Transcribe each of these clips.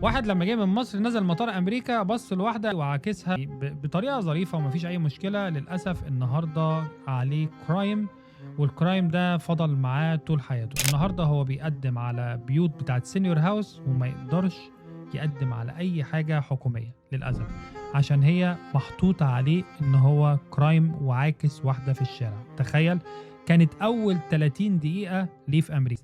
واحد لمّا جه من مصر نزل مطار أمريكا بَص لواحدة وعاكسها بطريقة ظريفة وما فيش أي مشكلة، للأسف النهارده عليه crime والcrime ده فضل معاه طول حياته، النهارده هو بيقدّم على بيوت بتاعة senior house وما يقدرش يقدّم على أي حاجة حكومية للأسف، عشان هي محطوط عليه إن هو crime وعاكس واحدة في الشارع، تخيّل! كانت أول 30 دقيقة ليه في أمريكا.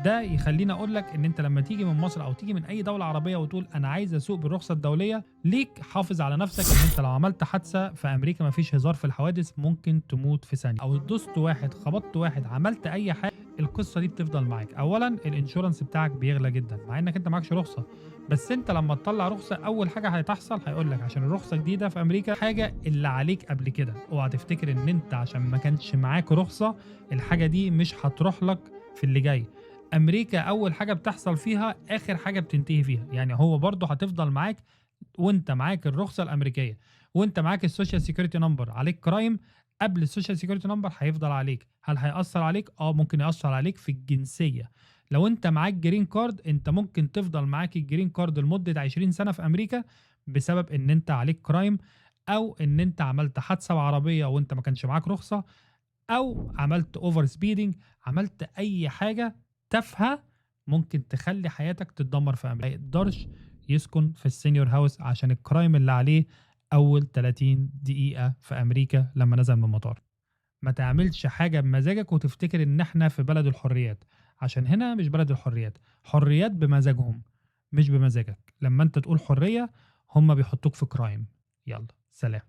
ده يخلّيني أقول لك إن أنت لمّا تيجي من مصر أو تيجي من أي دولة عربية وتقول أنا عايز أسوق بالرخصة الدولية، ليك حافظ على نفسك إن أنت لو عملت حادثة في أمريكا ما فيش هزار في الحوادث، ممكن تموت في ثانية، أو دوست واحد، خبطت واحد، عملت أي حاجة، القصة دي بتفضل معاك. أولًا الinsurance بتاعك بيغلى جدًا، مع إنك أنت معاكش رخصة، بس أنت لمّا تطلّع رخصة أول حاجة هتحصل هيقول لك عشان الرخصة جديدة في أمريكا، الحاجة اللي عليك قبل كده، اوعى تفتكر إن أنت عشان ما كانش معاك رخصة الحاجة دي مش هتروح لك في اللي جاي. أمريكا أول حاجة بتحصل فيها آخر حاجة بتنتهي فيها، يعني هو برضه هتفضل معاك وأنت معاك الرخصة الأمريكية، وأنت معاك الSocial Security Number عليك crime قبل الSocial Security Number هيفضل عليك، هل هيأثّر عليك؟ آه ممكن يأثّر عليك في الجنسية، لو أنت معاك Green Card أنت ممكن تفضل معاك الGreen Card لمدة 20 سنة في أمريكا بسبب إن أنت عليك crime أو إن أنت عملت حادثة بعربية وأنت ما كانش معاك رخصة أو عملت over speeding عملت أي حاجة تافهة ممكن تخلّي حياتك تتدمر في أمريكا، ما يقدرش يسكن في الsenior house عشان الcrime اللي عليه أول 30 دقيقة في أمريكا لمّا نزل من المطار. ما تعملش حاجة بمزاجك وتفتكر إن إحنا في بلد الحريات، عشان هنا مش بلد الحريات، حريات بمزاجهم مش بمزاجك، لمّا أنت تقول حرية هم بيحطوك في crime. يالّا سلام.